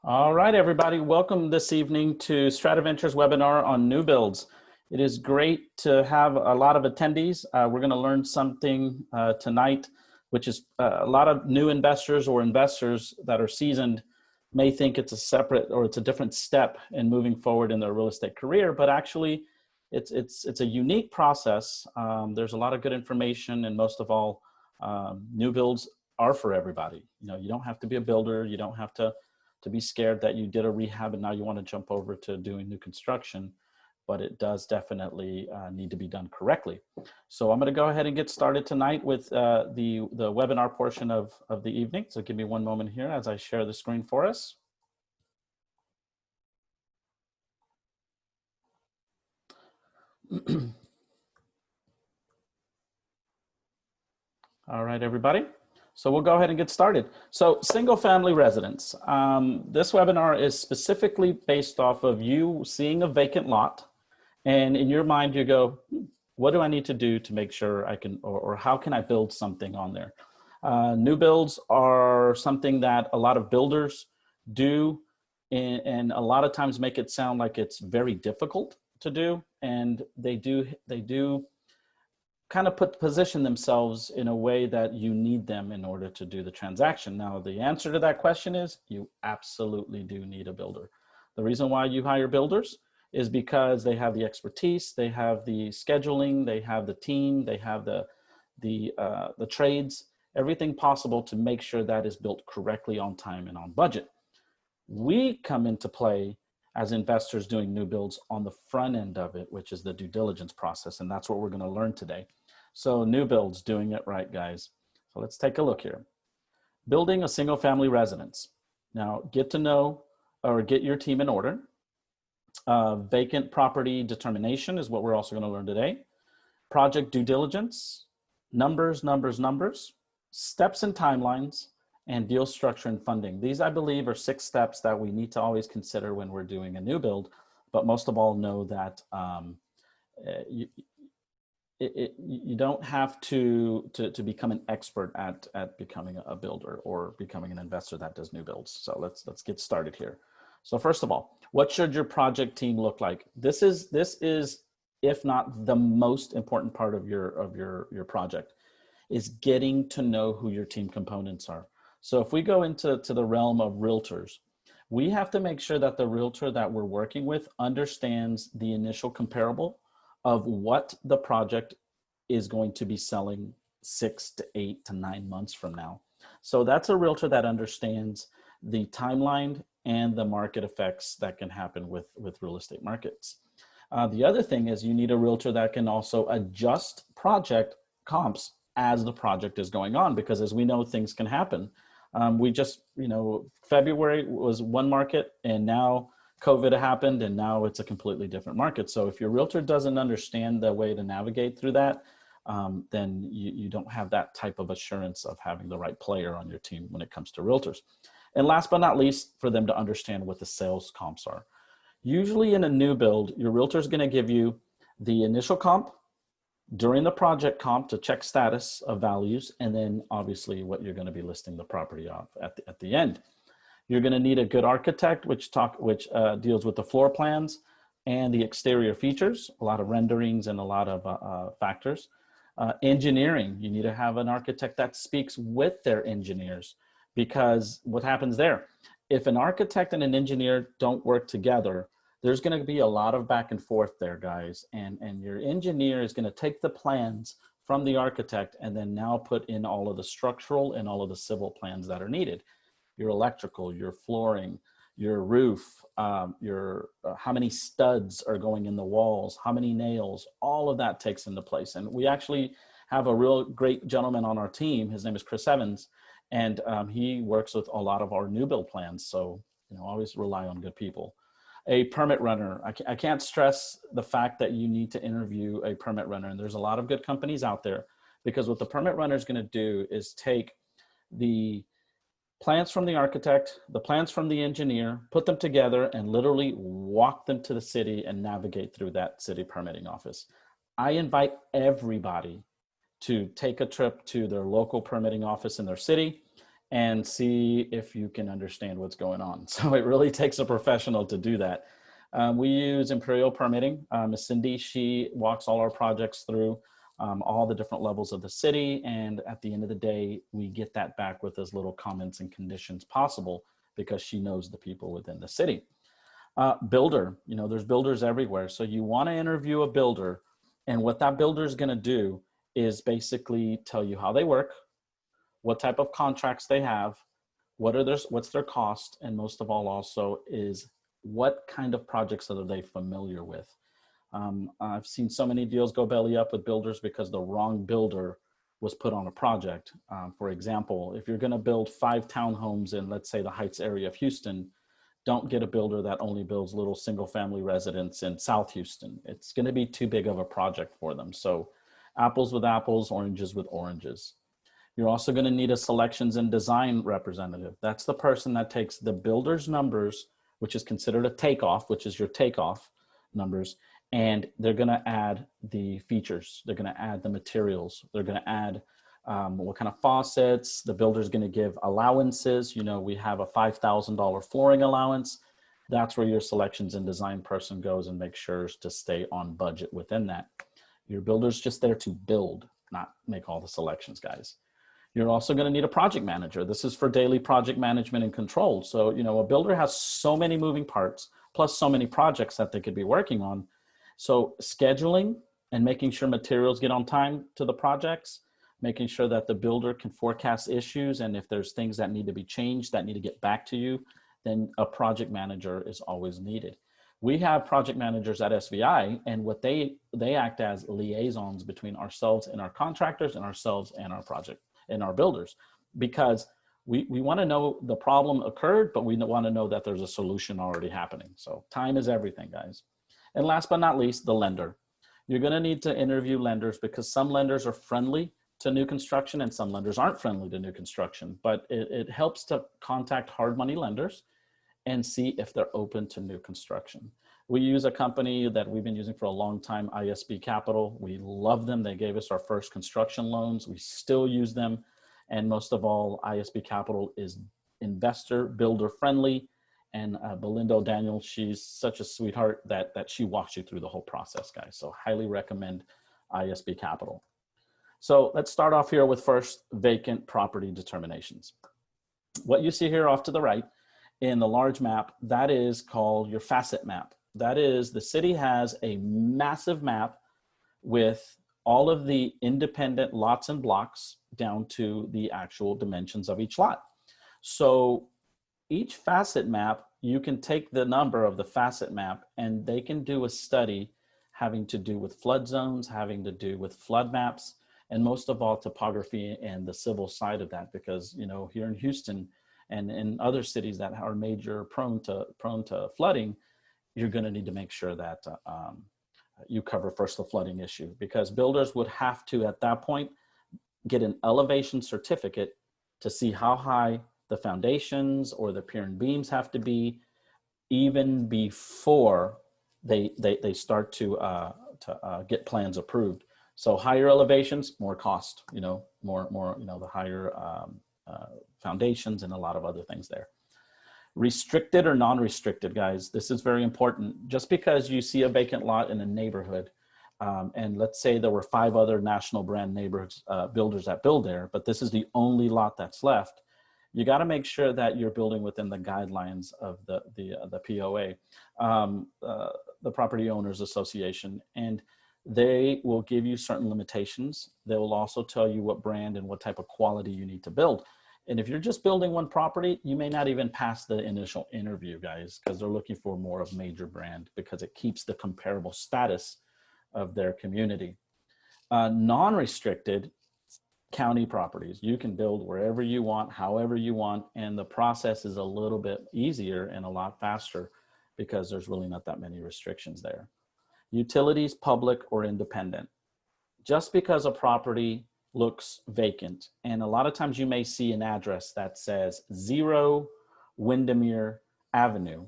All right, everybody, welcome this evening to StratiVentures webinar on new builds. It is great to have a lot of attendees. We're going to learn something tonight, which is a lot of new investors or investors that are seasoned may think it's a separate or it's a different step in moving forward in their real estate career, but actually it's a unique process. There's a lot of good information, and most of all, new builds are for everybody. You know, you don't have to be a builder. You don't have to be scared that you did a rehab and now you want to jump over to doing new construction, but it does definitely need to be done correctly. So I'm going to go ahead and get started tonight with the webinar portion of the evening. So give me one moment here as I share the screen for us. All right, everybody. So we'll go ahead and get started. So single family residence. This webinar is specifically based off of you seeing a vacant lot, and in your mind you go, what do I need to do to make sure I can, or how can I build something on there? New builds are something that a lot of builders do, and a lot of times make it sound like it's very difficult to do, and they do kind of position themselves in a way that you need them in order to do the transaction. Now, the answer to that question is you absolutely do need a builder. The reason why you hire builders is because they have the expertise, they have the scheduling, they have the team, they have the trades, everything possible to make sure that is built correctly, on time and on budget. We come into play as investors doing new builds on the front end of it, which is the due diligence process. And that's what we're going to learn today. So new builds, doing it right, guys. So let's take a look here. Building a single family residence. Now get to know or get your team in order. Vacant property determination is what we're also going to learn today. Project due diligence, numbers, steps and timelines, and deal structure and funding. These, I believe, are 6 steps that we need to always consider when we're doing a new build, but most of all know that you don't have to become an expert at becoming a builder or becoming an investor that does new builds. So let's get started here. So first of all, what should your project team look like? This is if not the most important part of your project, is getting to know who your team components are. So if we go into the realm of realtors, we have to make sure that the realtor that we're working with understands the initial comparable of what the project is going to be selling 6 to 8 to 9 months from now. So that's a realtor that understands the timeline and the market effects that can happen with real estate markets. The other thing is you need a realtor that can also adjust project comps as the project is going on, because as we know, things can happen. We just, February was one market, and now COVID happened, and now it's a completely different market. So if your realtor doesn't understand the way to navigate through that, then you don't have that type of assurance of having the right player on your team when it comes to realtors. And last but not least, for them to understand what the sales comps are. Usually in a new build, your realtor is going to give you the initial comp, during the project comp to check status of values, and then obviously what you're going to be listing the property off at the end. You're going to need a good architect, which deals with the floor plans and the exterior features, a lot of renderings and a lot of factors. Engineering, you need to have an architect that speaks with their engineers, because what happens there, if an architect and an engineer don't work together, there's going to be a lot of back and forth there, guys. And your engineer is going to take the plans from the architect and then now put in all of the structural and all of the civil plans that are needed. Your electrical, your flooring, your roof, how many studs are going in the walls, how many nails, all of that takes into place. And we actually have a real great gentleman on our team. His name is Chris Evans, and he works with a lot of our new build plans. So, always rely on good people. A permit runner. I can't stress the fact that you need to interview a permit runner. And there's a lot of good companies out there, because what the permit runner is going to do is take the plans from the architect, the plans from the engineer, put them together and literally walk them to the city and navigate through that city permitting office. I invite everybody to take a trip to their local permitting office in their city and see if you can understand what's going on. So it really takes a professional to do that. We use Imperial Permitting. Ms. Cindy, she walks all our projects through all the different levels of the city. And at the end of the day, we get that back with as little comments and conditions possible because she knows the people within the city. Builder, you know, there's builders everywhere. So you want to interview a builder, and what that builder is going to do is basically tell you how they work, what type of contracts they have, what's their cost, and most of all also is what kind of projects are they familiar with. I've seen so many deals go belly up with builders because the wrong builder was put on a project. For example, if you're going to build 5 townhomes in, let's say, the Heights area of Houston, don't get a builder that only builds little single family residents in South Houston. It's going to be too big of a project for them. So apples with apples, oranges with oranges. You're also going to need a selections and design representative. That's the person that takes the builder's numbers, which is considered a takeoff, which is your takeoff numbers, and they're going to add the features. They're going to add the materials. They're going to add what kind of faucets. The builder's going to give allowances. You know, we have a $5,000 flooring allowance. That's where your selections and design person goes and makes sure to stay on budget within that. Your builder's just there to build, not make all the selections, guys. You're also going to need a project manager. This is for daily project management and control. So, you know, a builder has so many moving parts, plus so many projects that they could be working on. So scheduling and making sure materials get on time to the projects, making sure that the builder can forecast issues, and if there's things that need to be changed that need to get back to you, then a project manager is always needed. We have project managers at SVI, and what they act as liaisons between ourselves and our contractors and ourselves and our project and our builders, because we want to know the problem occurred, but we want to know that there's a solution already happening. So time is everything, guys. And last but not least, the lender. You're going to need to interview lenders because some lenders are friendly to new construction and some lenders aren't friendly to new construction, but it helps to contact hard money lenders and see if they're open to new construction. We use a company that we've been using for a long time, ISB Capital. We love them. They gave us our first construction loans. We still use them. And most of all, ISB Capital is investor, builder friendly. And Belinda O'Daniel, she's such a sweetheart that she walks you through the whole process, guys. So highly recommend ISB Capital. So let's start off here with first vacant property determinations. What you see here off to the right in the large map, that is called your facet map. That is, the city has a massive map with all of the independent lots and blocks down to the actual dimensions of each lot. So each facet map, you can take the number of the facet map and they can do a study having to do with flood zones, having to do with flood maps, and most of all topography and the civil side of that, because, you know, here in Houston and in other cities that are major prone to flooding, you're going to need to make sure that you cover first the flooding issue, because builders would have to, at that point, get an elevation certificate to see how high the foundations or the pier and beams have to be, even before they start to get plans approved. So higher elevations, more cost, you know, more you know, the higher foundations and a lot of other things there. Restricted or non-restricted, guys, this is very important. Just because you see a vacant lot in a neighborhood, and let's say there were 5 other national brand neighborhoods, builders that build there, but this is the only lot that's left, you got to make sure that you're building within the guidelines of the POA, the Property Owners Association, and they will give you certain limitations. They will also tell you what brand and what type of quality you need to build. And if you're just building one property, you may not even pass the initial interview, guys, because they're looking for more of major brand, because it keeps the comparable status of their community. Non-restricted county properties, you can build wherever you want, however you want, and the process is a little bit easier and a lot faster because there's really not that many restrictions there. Utilities, public or independent. Just because a property looks vacant, and a lot of times you may see an address that says 0 Windermere Avenue,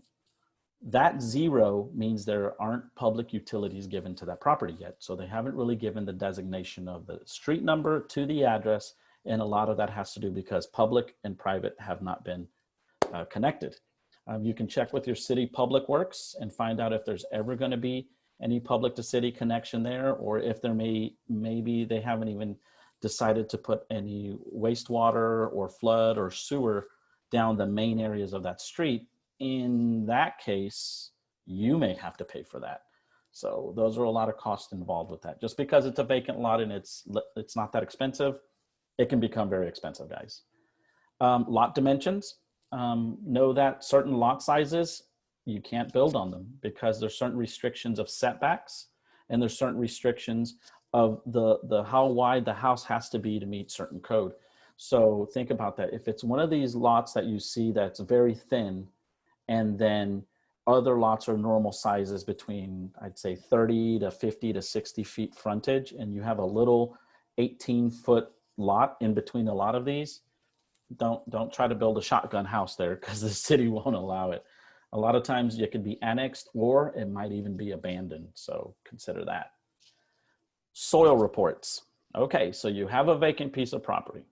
that 0 means there aren't public utilities given to that property yet. So they haven't really given the designation of the street number to the address, And a lot of that has to do because public and private have not been connected. You can check with your city public works and find out if there's ever going to be any public to city connection there, or if there maybe they haven't even decided to put any wastewater or flood or sewer down the main areas of that street. In that case, you may have to pay for that. So those are a lot of costs involved with that. Just because it's a vacant lot and it's not that expensive, it can become very expensive, guys. Lot dimensions. Know that certain lot sizes, you can't build on them because there's certain restrictions of setbacks, and there's certain restrictions of the how wide the house has to be to meet certain code. So think about that. If it's one of these lots that you see that's very thin, and then other lots are normal sizes between, I'd say 30 to 50 to 60 feet frontage, and you have a little 18-foot lot in between a lot of these, don't try to build a shotgun house there because the city won't allow it. A lot of times it could be annexed or it might even be abandoned. So consider that. Soil reports. Okay, so you have a vacant piece of property.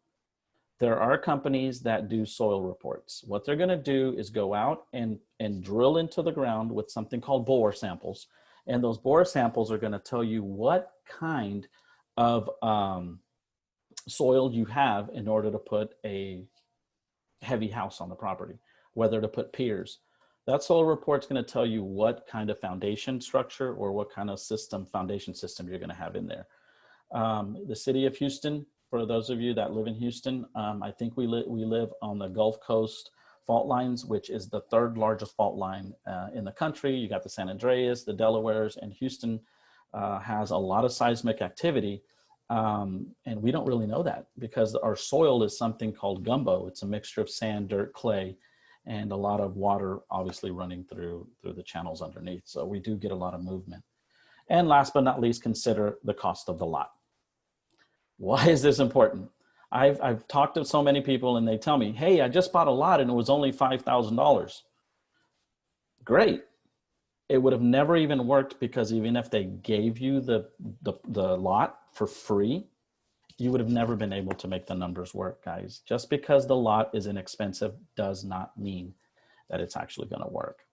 There are companies that do soil reports. What they're going to do is go out and drill into the ground with something called bore samples. And those bore samples are going to tell you what kind of soil you have in order to put a heavy house on the property, whether to put piers. That soil report's going to tell you what kind of foundation structure or what kind of foundation system you're going to have in there. The city of Houston, for those of you that live in Houston, I think we live on the Gulf Coast fault lines, which is the third largest fault line in the country. You got the San Andreas, the Delawares, and Houston has a lot of seismic activity. And we don't really know that because our soil is something called gumbo. It's a mixture of sand, dirt, clay, and a lot of water obviously running through the channels underneath. So we do get a lot of movement. And last but not least, consider the cost of the lot. Why is this important? I've talked to so many people and they tell me, hey, I just bought a lot and it was only $5,000. Great. It would have never even worked because even if they gave you the lot for free, you would have never been able to make the numbers work, guys. Just because the lot is inexpensive does not mean that it's actually going to work.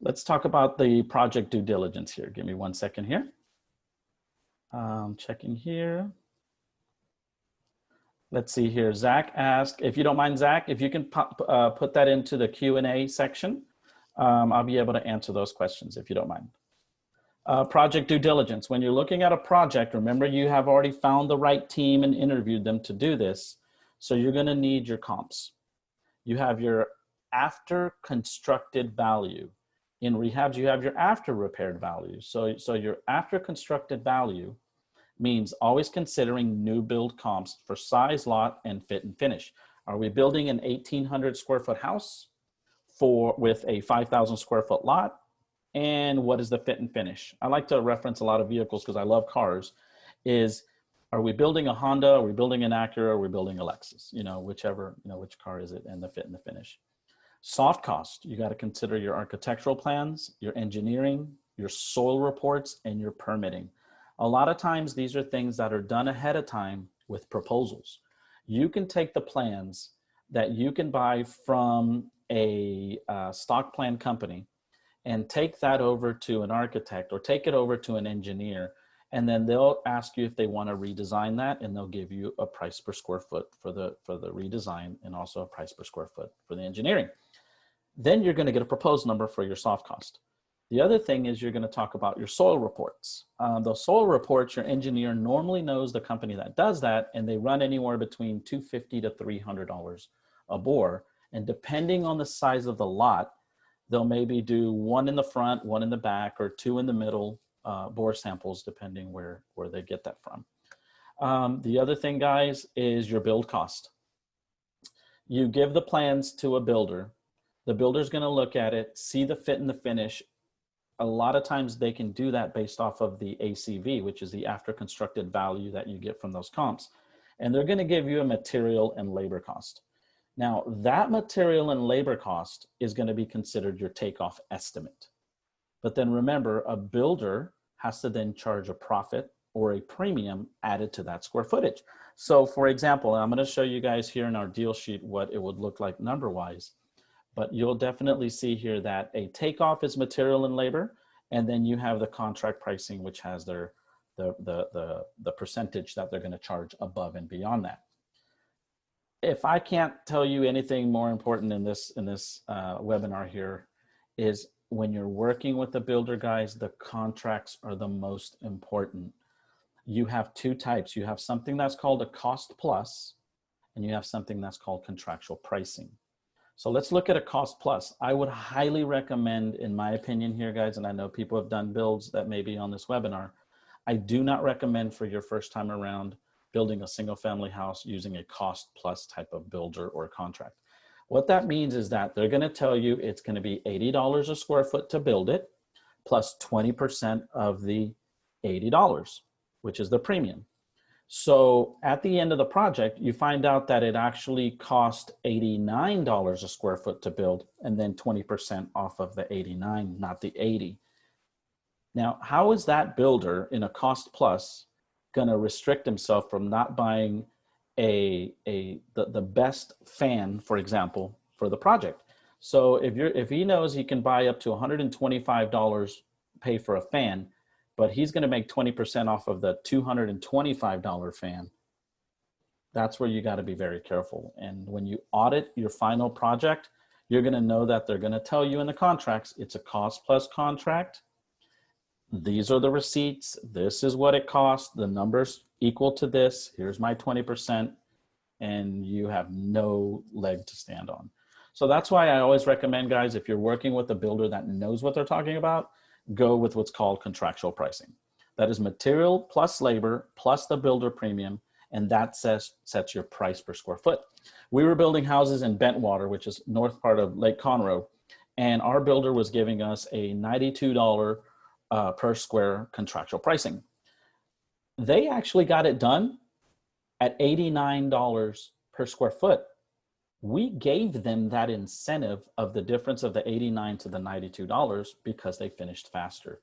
Let's talk about the project due diligence here. Give me 1 second here. Checking here. Let's see here. Zach asked, if you don't mind, Zach, if you can put that into the Q&A section, I'll be able to answer those questions if you don't mind. Project due diligence. When you're looking at a project, remember you have already found the right team and interviewed them to do this. So you're going to need your comps. You have your after constructed value. In rehabs, you have your after repaired value. So your after constructed value means always considering new build comps for size, lot, and fit and finish. Are we building an 1,800 square foot house with a 5,000 square foot lot? And what is the fit and finish? I like to reference a lot of vehicles because I love cars. Are we building a Honda? Are we building an Acura? Are we building a Lexus? Whichever, which car is it, and the fit and the finish. Soft cost, you got to consider your architectural plans, your engineering, your soil reports, and your permitting. A lot of times these are things that are done ahead of time with proposals. You can take the plans that you can buy from a stock plan company and take that over to an architect or take it over to an engineer, and then they'll ask you if they want to redesign that, and they'll give you a price per square foot for the redesign and also a price per square foot for the engineering. Then you're going to get a proposed number for your soft cost. The other thing is you're going to talk about your soil reports. Those soil reports, your engineer normally knows the company that does that, and they run anywhere between $250 to $300 a bore. And depending on the size of the lot, they'll maybe do one in the front, one in the back, or two in the middle bore samples, depending where they get that from. The other thing, guys, is your build cost. You give the plans to a builder. The builder's going to look at it, see the fit and the finish. A lot of times they can do that based off of the ACV, which is the after constructed value that you get from those comps. And they're going to give you a material and labor cost. Now, that material and labor cost is going to be considered your takeoff estimate. But then remember, a builder has to then charge a profit or a premium added to that square footage. So for example, I'm going to show you guys here in our deal sheet what it would look like number-wise, but you'll definitely see here that a takeoff is material and labor, and then you have the contract pricing, which has the percentage that they're going to charge above and beyond that. If I can't tell you anything more important in this webinar here, is when you're working with the builder, guys, the contracts are the most important. You have two types. You have something that's called a cost plus, and you have something that's called contractual pricing. So let's look at a cost plus. I would highly recommend, in my opinion here, guys, and I know people have done builds that may be on this webinar, I do not recommend for your first time around building a single family house using a cost plus type of builder or contract. What that means is that they're going to tell you it's going to be $80 a square foot to build it, plus 20% of the $80, which is the premium. So at the end of the project, you find out that it actually cost $89 a square foot to build, and then 20% off of the 89, not the 80. Now, how is that builder in a cost plus going to restrict himself from not buying the best fan, for example, for the project? So if he knows he can buy up to $125 pay for a fan, but he's going to make 20% off of the $225 fan, that's where you got to be very careful. And when you audit your final project, you're going to know that they're going to tell you in the contracts, it's a cost plus contract. These are the receipts. This is what it costs. The numbers equal to this. Here's my 20%. And you have no leg to stand on. So that's why I always recommend, guys, if you're working with a builder that knows what they're talking about, go with what's called contractual pricing. That is material plus labor plus the builder premium, and that sets your price per square foot. We were building houses in Bentwater, which is north part of Lake Conroe, and our builder was giving us a $92 per square contractual pricing. They actually got it done at $89 per square foot. We gave them that incentive of the difference of the 89 to the $92 because they finished faster.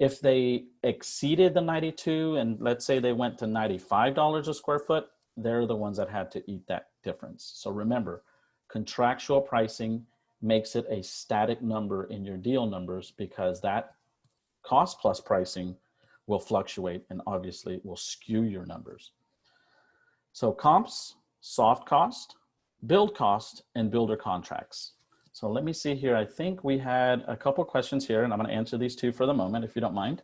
If they exceeded the 92 and let's say they went to $95 a square foot, they're the ones that had to eat that difference. So remember, contractual pricing makes it a static number in your deal numbers because that cost plus pricing will fluctuate and obviously will skew your numbers. So comps, soft cost, build cost, and builder contracts. So let me see here. I think we had a couple questions here, and I'm going to answer these two for the moment, if you don't mind.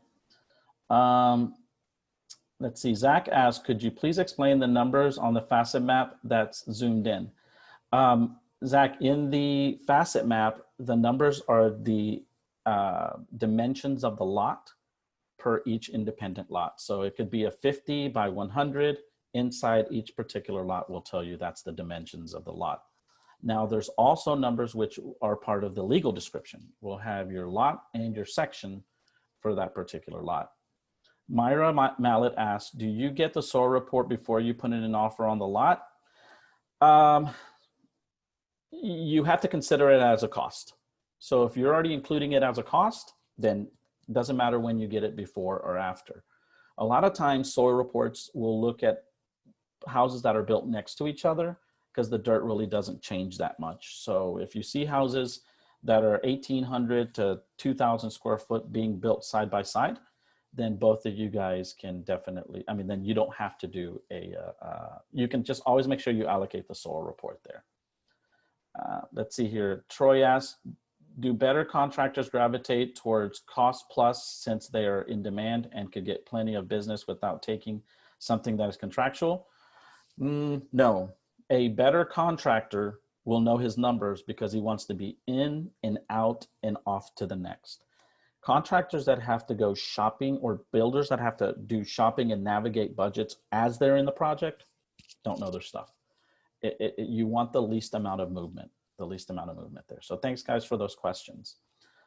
Let's see. Zach asked, could you please explain the numbers on the facet map that's zoomed in? Zach, in the facet map, the numbers are the dimensions of the lot per each independent lot. So it could be a 50 by 100. Inside each particular lot will tell you that's the dimensions of the lot. Now there's also numbers which are part of the legal description. We'll have your lot and your section for that particular lot. Myra Mallet asked, do you get the soil report before you put in an offer on the lot? You have to consider it as a cost. So if you're already including it as a cost, then it doesn't matter when you get it before or after. A lot of times soil reports will look at houses that are built next to each other because the dirt really doesn't change that much. So if you see houses that are 1,800 to 2,000 square foot being built side by side, then both of you guys can definitely, I mean, then you don't have to do you can just always make sure you allocate the soil report there. Let's see here. Troy asked, do better contractors gravitate towards cost plus since they are in demand and could get plenty of business without taking something that is contractual? No, a better contractor will know his numbers because he wants to be in and out and off to the next. Contractors that have to go shopping or builders that have to do shopping and navigate budgets as they're in the project don't know their stuff. You want the least amount of movement there. So thanks guys for those questions.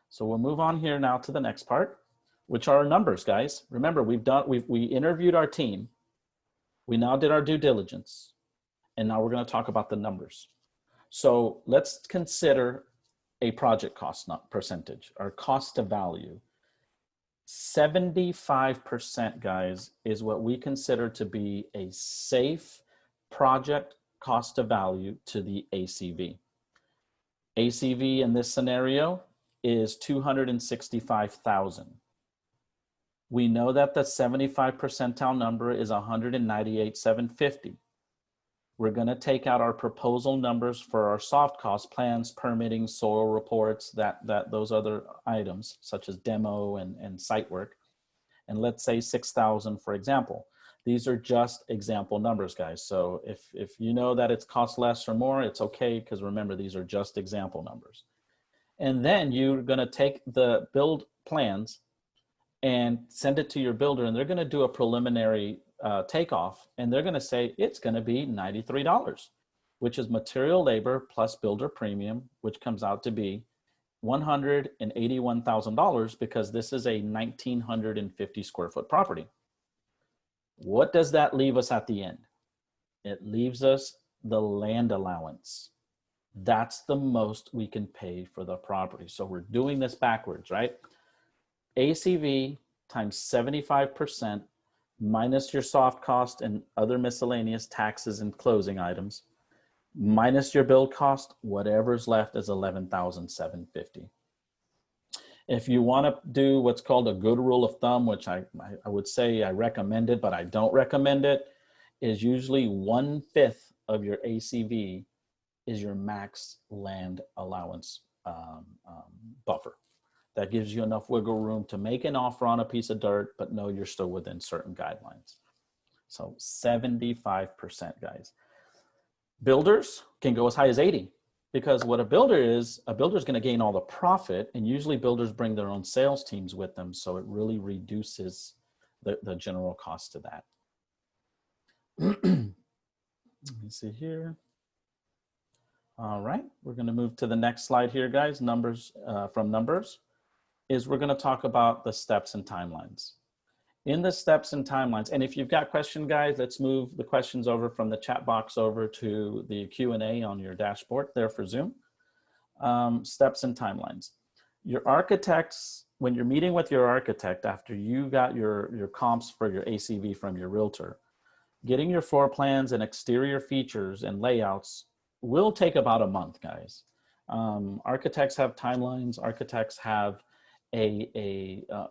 So we'll move on here now to the next part, which are our numbers, guys. Remember, we interviewed our team. We now did our due diligence, and now we're going to talk about the numbers. So let's consider a project cost percentage or cost to value. 75%, guys, is what we consider to be a safe project cost to value to the ACV. ACV in this scenario is 265,000. We know that the 75 percentile number is 198,750. We're going to take out our proposal numbers for our soft cost plans, permitting, soil reports, those other items such as demo and site work. And let's say 6,000, for example. These are just example numbers, guys. So if you know that it's cost less or more, it's okay, because remember, these are just example numbers. And then you're going to take the build plans and send it to your builder, and they're going to do a preliminary takeoff, and they're going to say it's going to be $93, which is material labor plus builder premium, which comes out to be $181,000, because this is a 1,950 square foot property. What does that leave us at the end? It leaves us the land allowance. That's the most we can pay for the property. So we're doing this backwards, right? ACV times 75% minus your soft cost and other miscellaneous taxes and closing items, minus your build cost, whatever's left is 11,750. If you want to do what's called a good rule of thumb, which I would say I recommend it, but I don't recommend it, is usually 1/5 of your ACV is your max land allowance buffer. That gives you enough wiggle room to make an offer on a piece of dirt, but know you're still within certain guidelines. So 75%, guys. Builders can go as high as 80, because what a builder is going to gain all the profit, and usually builders bring their own sales teams with them, so it really reduces the general cost to that. Let me see here. All right, we're going to move to the next slide here, guys. Numbers from numbers is we're going to talk about the steps and timelines. In the steps and timelines, and if you've got questions, guys, let's move the questions over from the chat box over to the Q&A on your dashboard there for Zoom. Steps and timelines. Your architects, when you're meeting with your architect after you got your comps for your ACV from your realtor, getting your floor plans and exterior features and layouts will take about a month, guys. Architects have timelines. Architects have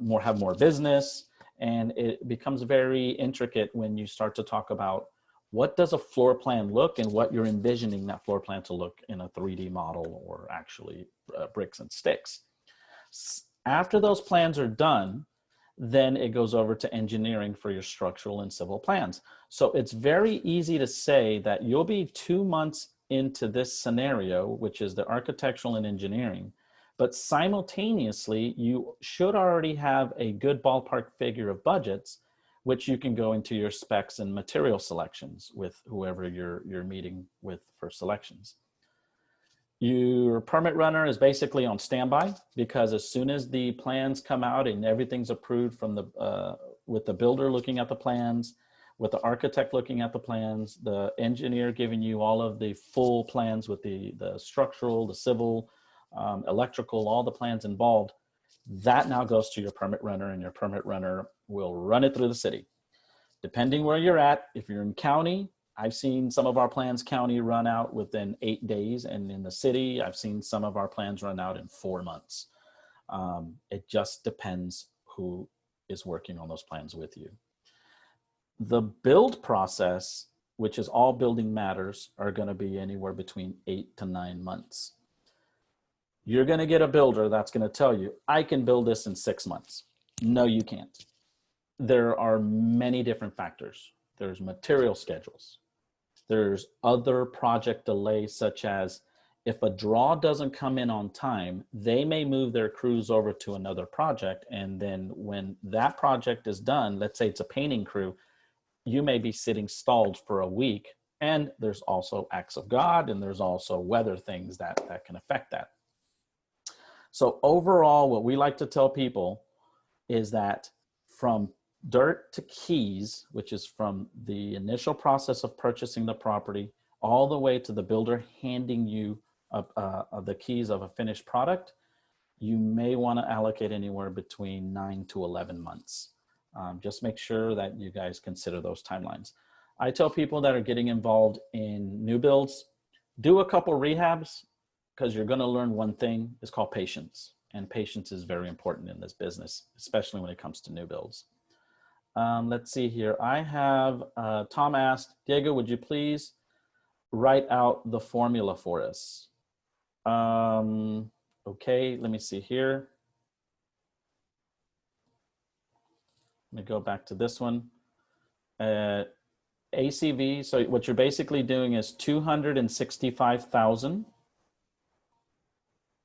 more business, and it becomes very intricate when you start to talk about what does a floor plan look and what you're envisioning that floor plan to look in a 3D model or actually bricks and sticks. After those plans are done, then it goes over to engineering for your structural and civil plans. So it's very easy to say that you'll be 2 months into this scenario, which is the architectural and engineering, but simultaneously, you should already have a good ballpark figure of budgets, which you can go into your specs and material selections with whoever you're meeting with for selections. Your permit runner is basically on standby, because as soon as the plans come out and everything's approved from with the builder looking at the plans, with the architect looking at the plans, the engineer giving you all of the full plans with the structural, the civil, electrical, all the plans involved, that now goes to your permit runner, and your permit runner will run it through the city. Depending where you're at, if you're in county, I've seen some of our plans county run out within 8 days, and in the city, I've seen some of our plans run out in 4 months. It just depends who is working on those plans with you. The build process, which is all building matters, are going to be anywhere between 8 to 9 months. You're going to get a builder that's going to tell you, I can build this in 6 months. No, you can't. There are many different factors. There's material schedules. There's other project delays, such as if a draw doesn't come in on time, they may move their crews over to another project. And then when that project is done, let's say it's a painting crew, you may be sitting stalled for a week. And there's also acts of God, and there's also weather things that can affect that. So overall, what we like to tell people is that from dirt to keys, which is from the initial process of purchasing the property all the way to the builder handing you the keys of a finished product, you may want to allocate anywhere between 9 to 11 months. Just make sure that you guys consider those timelines. I tell people that are getting involved in new builds, do a couple rehabs, because you're going to learn one thing. It's called patience. And patience is very important in this business, especially when it comes to new builds. Let's see here. I have, Tom asked, Diego, would you please write out the formula for us? Okay, let me see here. Let me go back to this one. ACV, so what you're basically doing is 265,000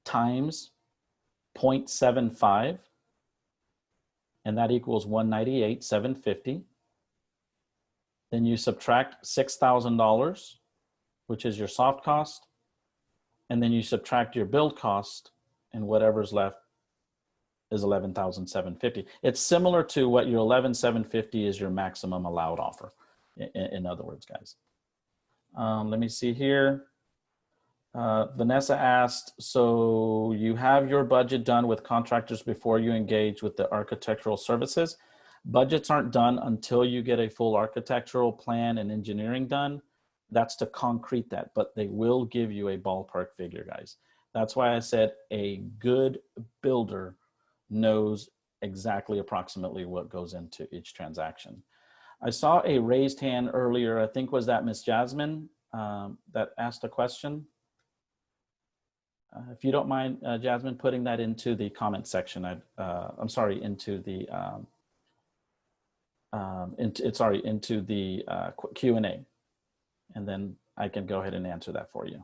times 0.75, and that equals 198,750. Then you subtract $6,000, which is your soft cost, and then you subtract your build cost, and whatever's left is 11,750. It's similar to what your 11,750 is your maximum allowed offer. In other words, guys. Let me see here. Vanessa asked, so you have your budget done with contractors before you engage with the architectural services. Budgets aren't done until you get a full architectural plan and engineering done. That's to concrete that, but they will give you a ballpark figure, guys. That's why I said a good builder knows exactly approximately what goes into each transaction. I saw a raised hand earlier. I think was that Miss Jasmine that asked a question. If you don't mind, Jasmine, putting that into the comment section. I'm sorry, into the into the Q&A, and then I can go ahead and answer that for you.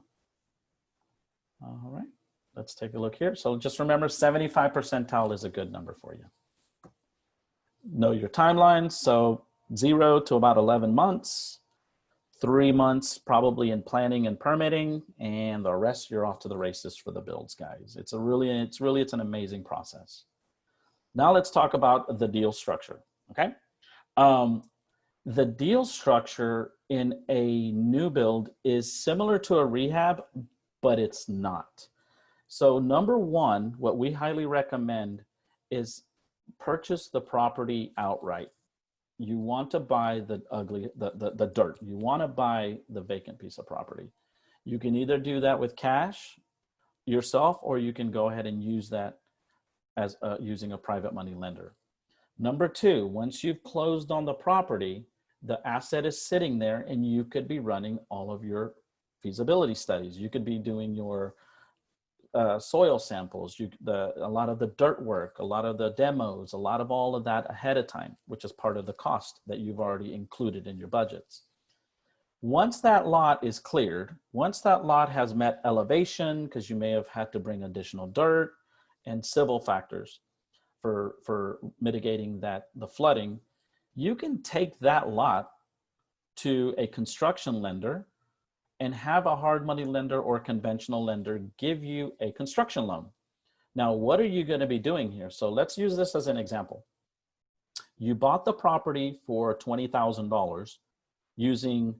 All right, let's take a look here. So just remember, 75 percentile is a good number for you. Know your timelines. So 0 to about 11 months, 3 months probably in planning and permitting, and the rest you're off to the races for the builds, guys. It's an amazing process. Now let's talk about the deal structure, okay? The deal structure in a new build is similar to a rehab, but it's not. So number one, what we highly recommend is purchase the property outright. You want to buy the dirt. You want to buy the vacant piece of property. You can either do that with cash yourself, or you can go ahead and use that as using a private money lender. Number two, once you've closed on the property, the asset is sitting there and you could be running all of your feasibility studies. You could be doing your soil samples, a lot of the dirt work, a lot of the demos, a lot of all of that ahead of time, which is part of the cost that you've already included in your budgets. Once that lot is cleared, once that lot has met elevation, because you may have had to bring additional dirt and civil factors for mitigating the flooding, you can take that lot to a construction lender and have a hard money lender or conventional lender give you a construction loan. Now, what are you going to be doing here? So let's use this as an example. You bought the property for $20,000 using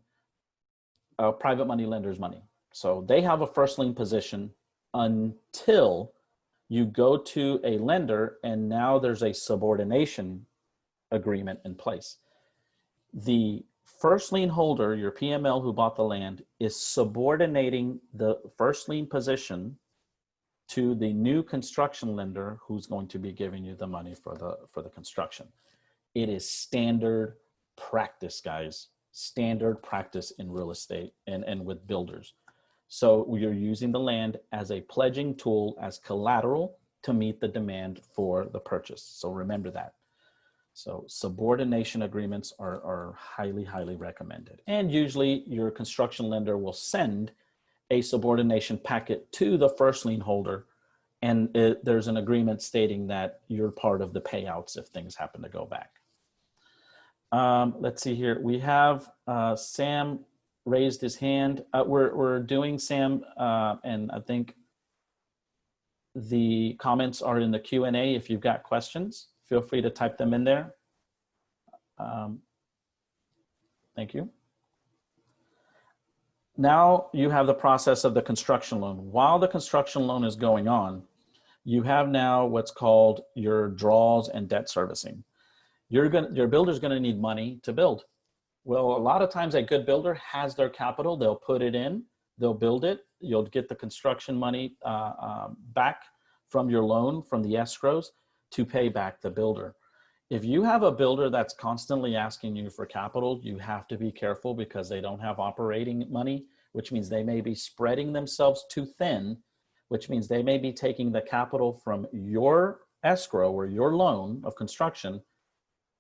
a private money lender's money. So they have a first lien position until you go to a lender, and now there's a subordination agreement in place. The first lien holder, your PML who bought the land, is subordinating the first lien position to the new construction lender who's going to be giving you the money for the construction. It is standard practice, guys. Standard practice in real estate and with builders. So you're using the land as a pledging tool, as collateral to meet the demand for the purchase. So remember that. So subordination agreements are highly, highly recommended. And usually your construction lender will send a subordination packet to the first lien holder, and there's an agreement stating that you're part of the payouts if things happen to go back. Let's see here. We have Sam raised his hand. We're doing Sam, and I think the comments are in the Q&A. If you've got questions, feel free to type them in there. Thank you. Now you have the process of the construction loan. While the construction loan is going on, you have now what's called your draws and debt servicing. Your builder's going to need money to build. Well, a lot of times a good builder has their capital. They'll put it in, they'll build it. You'll get the construction money back from your loan, from the escrows, to pay back the builder. If you have a builder that's constantly asking you for capital, you have to be careful, because they don't have operating money, which means they may be spreading themselves too thin, which means they may be taking the capital from your escrow or your loan of construction,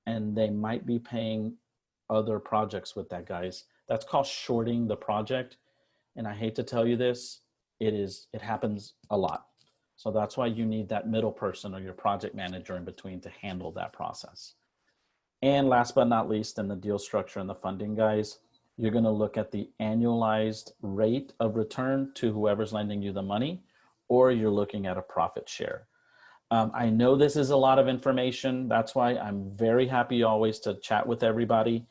and they might be paying other projects with that, guys. That's called shorting the project. And I hate to tell you this, it happens a lot. So that's why you need that middle person or your project manager in between to handle that process. And last but not least, in the deal structure and the funding, guys, you're going to look at the annualized rate of return to whoever's lending you the money, or you're looking at a profit share. I know this is a lot of information. That's why I'm very happy always to chat with everybody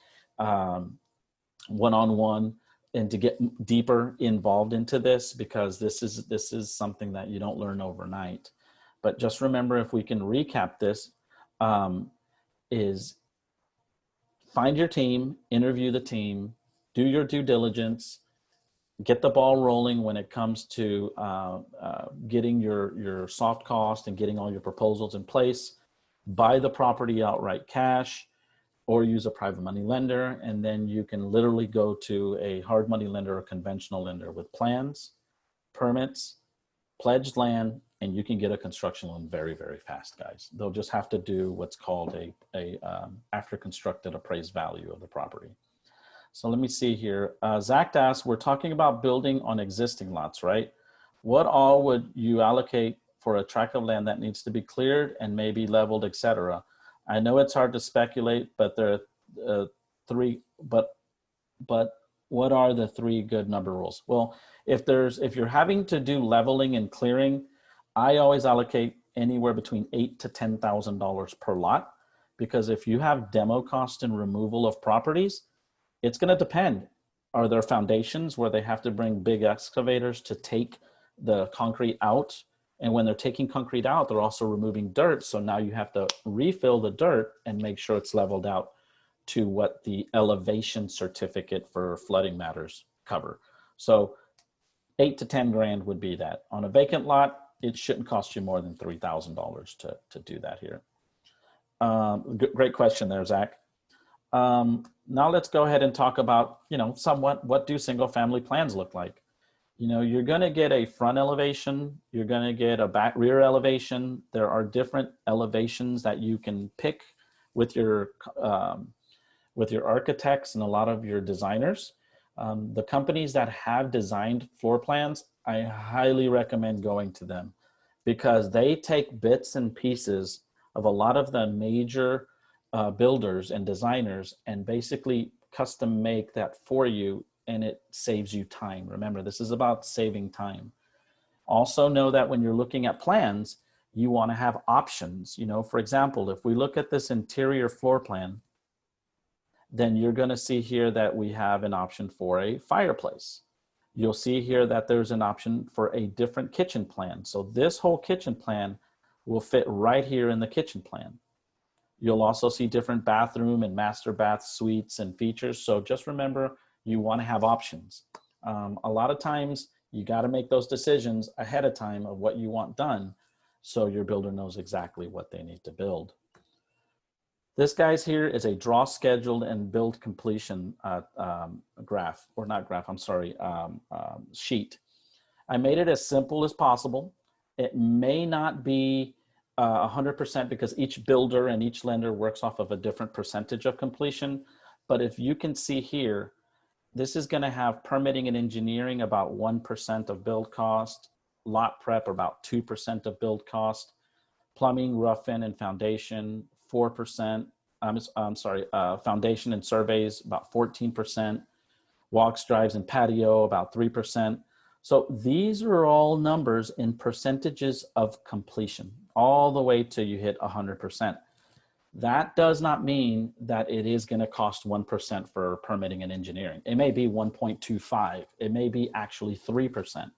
one-on-one, and to get deeper involved into this, because this is something that you don't learn overnight. But just remember, if we can recap this, is find your team, interview the team, do your due diligence, get the ball rolling when it comes to getting your soft cost and getting all your proposals in place, buy the property outright cash, or use a private money lender, and then you can literally go to a hard money lender or conventional lender with plans, permits, pledged land, and you can get a construction loan very, very fast, guys. They'll just have to do what's called a after constructed appraised value of the property. So let me see here. Zach asks, we're talking about building on existing lots, right? What all would you allocate for a tract of land that needs to be cleared and maybe leveled, etc.? I know it's hard to speculate, but there are but what are the 3 good number rules? Well, if you're having to do leveling and clearing, I always allocate anywhere between $8,000 to $10,000 per lot, because if you have demo cost and removal of properties, it's going to depend. Are there foundations where they have to bring big excavators to take the concrete out? And when they're taking concrete out, they're also removing dirt. So now you have to refill the dirt and make sure it's leveled out to what the elevation certificate for flooding matters cover. So 8 to 10 grand would be that. On a vacant lot, it shouldn't cost you more than $3,000 to do that here. Great question there, Zach. Now let's go ahead and talk about, somewhat, what do single family plans look like? You're going to get a front elevation. You're going to get a rear elevation. There are different elevations that you can pick with your architects and a lot of your designers. The companies that have designed floor plans, I highly recommend going to them, because they take bits and pieces of a lot of the major builders and designers and basically custom make that for you, and it saves you time. Remember, this is about saving time. Also know that when you're looking at plans, you want to have options. For example, if we look at this interior floor plan, then you're going to see here that we have an option for a fireplace. You'll see here that there's an option for a different kitchen plan. So this whole kitchen plan will fit right here in the kitchen plan. You'll also see different bathroom and master bath suites and features. So just remember, you want to have options. A lot of times you got to make those decisions ahead of time of what you want done, so your builder knows exactly what they need to build. This guy's here is a draw scheduled and build completion graph, or not graph, I'm sorry, sheet. I made it as simple as possible. It may not be 100% because each builder and each lender works off of a different percentage of completion. But if you can see here, this is going to have permitting and engineering about 1% of build cost, lot prep about 2% of build cost, plumbing, rough-in, and foundation 4%. Foundation and surveys about 14%, walks, drives, and patio about 3%. So these are all numbers in percentages of completion, all the way till you hit 100%. That does not mean that it is going to cost 1% for permitting and engineering. It may be 1.25. It may be actually 3%.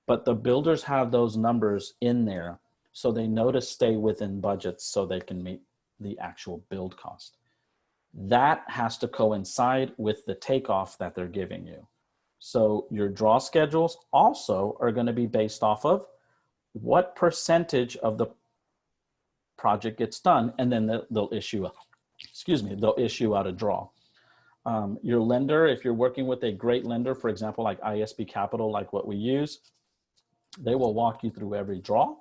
But the builders have those numbers in there so they know to stay within budgets so they can meet the actual build cost. That has to coincide with the takeoff that they're giving you. So your draw schedules also are going to be based off of what percentage of the project gets done, and then they'll issue they'll issue out a draw. Your lender, if you're working with a great lender, for example, like ISB Capital, like what we use, they will walk you through every draw.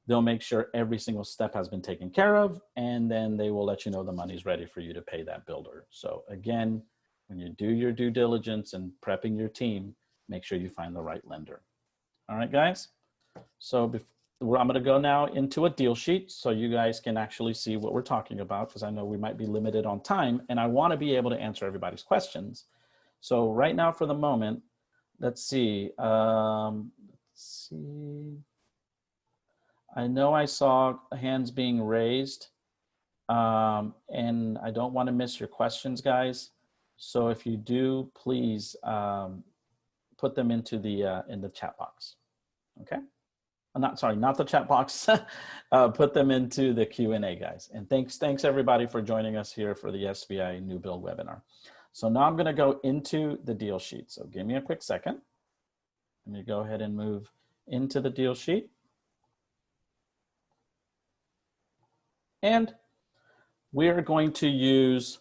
They'll make sure every single step has been taken care of, and then they will let you know the money's ready for you to pay that builder. So again, when you do your due diligence and prepping your team, make sure you find the right lender. All right, guys? So I'm going to go now into a deal sheet so you guys can actually see what we're talking about, because I know we might be limited on time, and I want to be able to answer everybody's questions. So right now, for the moment, let's see. I know I saw hands being raised, and I don't want to miss your questions, guys. So if you do, please put them into the in the chat box. Okay. Not the chat box. Put them into the Q&A, guys. And thanks everybody for joining us here for the SVI New Build webinar. So now I'm going to go into the deal sheet. So give me a quick second. Let me go ahead and move into the deal sheet. And we are going to use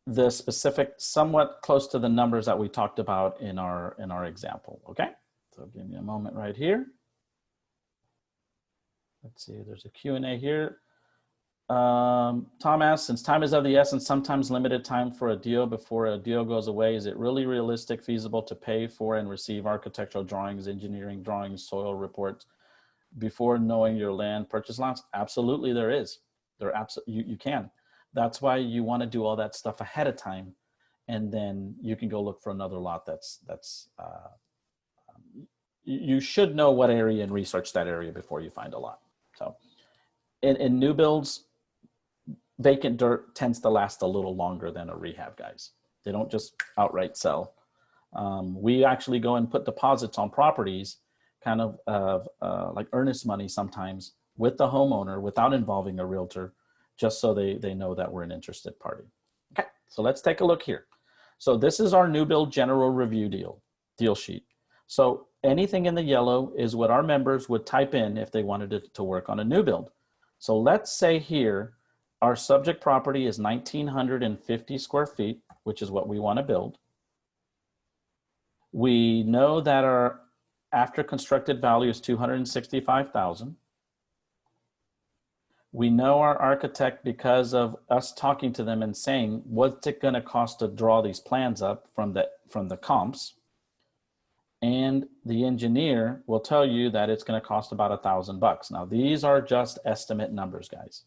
the specific, somewhat close to the numbers that we talked about in our example. Okay. So give me a moment right here. Let's see, there's a Q&A here. Tom asks, since time is of the essence, sometimes limited time for a deal before a deal goes away, is it really realistic, feasible to pay for and receive architectural drawings, engineering drawings, soil reports before knowing your land purchase allowance? Absolutely, there is. You can. That's why you want to do all that stuff ahead of time, and then you can go look for another lot you should know what area and research that area before you find a lot. So in new builds, vacant dirt tends to last a little longer than a rehab, guys. They don't just outright sell. We actually go and put deposits on properties, kind of like earnest money sometimes, with the homeowner without involving a realtor, just so they know that we're an interested party. Okay, so let's take a look here. So this is our new build general review deal sheet. So anything in the yellow is what our members would type in if they wanted to work on a new build. So let's say here, our subject property is 1,950 square feet, which is what we want to build. We know that our after constructed value is $265,000. We know our architect, because of us talking to them and saying, what's it going to cost to draw these plans up from the comps? And the engineer will tell you that it's going to cost about $1,000. Now, these are just estimate numbers, guys.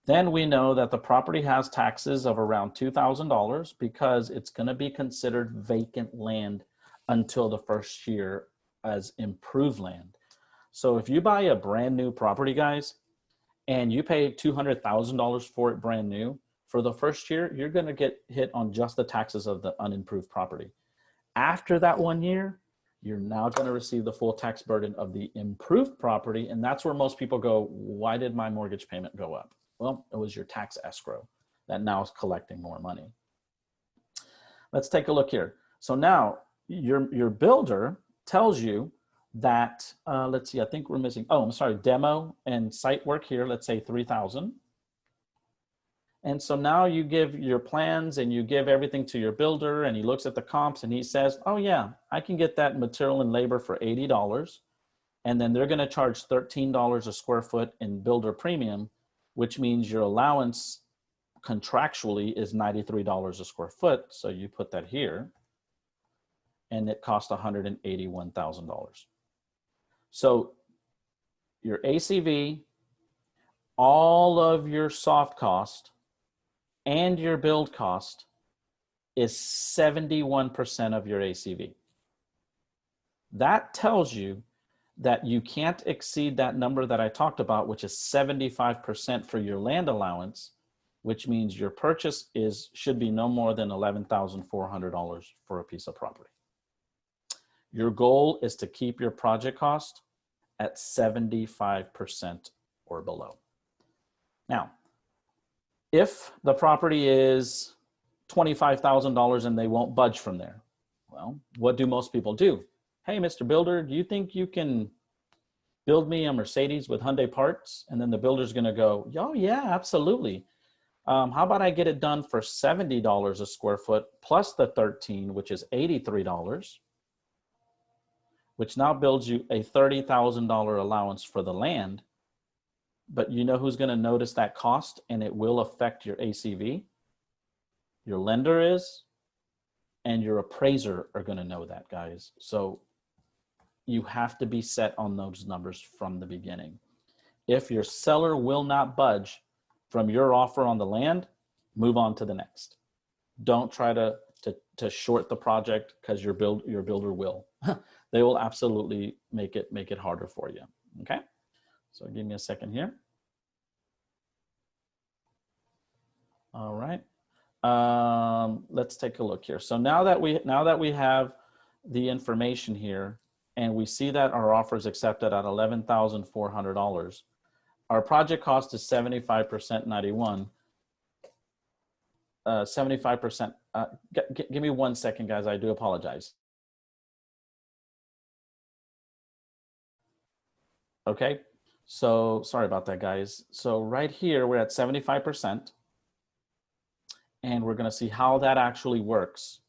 Then we know that the property has taxes of around $2,000 because it's going to be considered vacant land until the first year as improved land. So if you buy a brand new property, guys, and you pay $200,000 for it brand new, for the first year, you're going to get hit on just the taxes of the unimproved property. After that 1 year, you're now going to receive the full tax burden of the improved property. And that's where most people go, why did my mortgage payment go up? Well, it was your tax escrow that now is collecting more money. Let's take a look here. So now your builder tells you that, let's see, I think we're missing, oh, I'm sorry, demo and site work here, let's say 3,000. And so now you give your plans and you give everything to your builder, and he looks at the comps and he says, oh yeah, I can get that material and labor for $80. And then they're going to charge $13 a square foot in builder premium, which means your allowance contractually is $93 a square foot. So you put that here and it costs $181,000. So your ACV, all of your soft cost, and your build cost is 71% of your ACV. That tells you that you can't exceed that number that I talked about, which is 75% for your land allowance, which means your purchase should be no more than $11,400 for a piece of property. Your goal is to keep your project cost at 75% or below. Now, if the property is $25,000 and they won't budge from there, well, what do most people do? Hey, Mr. Builder, do you think you can build me a Mercedes with Hyundai parts? And then the builder's gonna go, oh yeah, absolutely. How about I get it done for $70 a square foot plus the 13, which is $83, which now builds you a $30,000 allowance for the land. But you know who's gonna notice that cost and it will affect your ACV? Your lender is, and your appraiser are gonna know that, guys. So you have to be set on those numbers from the beginning. If your seller will not budge from your offer on the land, move on to the next. Don't try to short the project because your builder will. They will absolutely make it harder for you. Okay, so give me a second here. All right, let's take a look here. So now that we have the information here, and we see that our offer is accepted at $11,400. Our project cost is 75% 91. 75%. Give me 1 second, guys. I do apologize. Okay, so sorry about that, guys. So right here, we're at 75%. And we're going to see how that actually works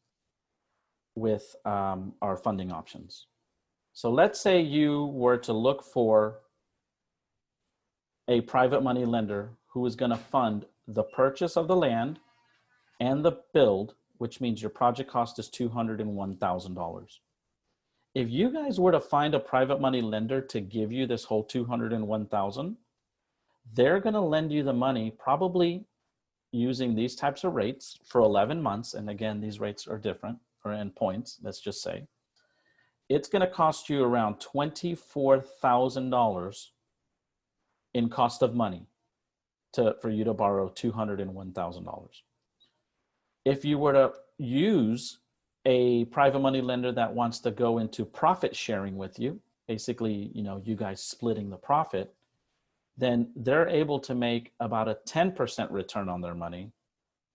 with our funding options. So let's say you were to look for a private money lender who is going to fund the purchase of the land and the build, which means your project cost is $201,000. If you guys were to find a private money lender to give you this whole $201,000, they're going to lend you the money probably using these types of rates for 11 months. And again, these rates are different, or in points, let's just say. It's going to cost you around $24,000 in cost of money for you to borrow $201,000. If you were to use a private money lender that wants to go into profit sharing with you, basically, you guys splitting the profit, then they're able to make about a 10% return on their money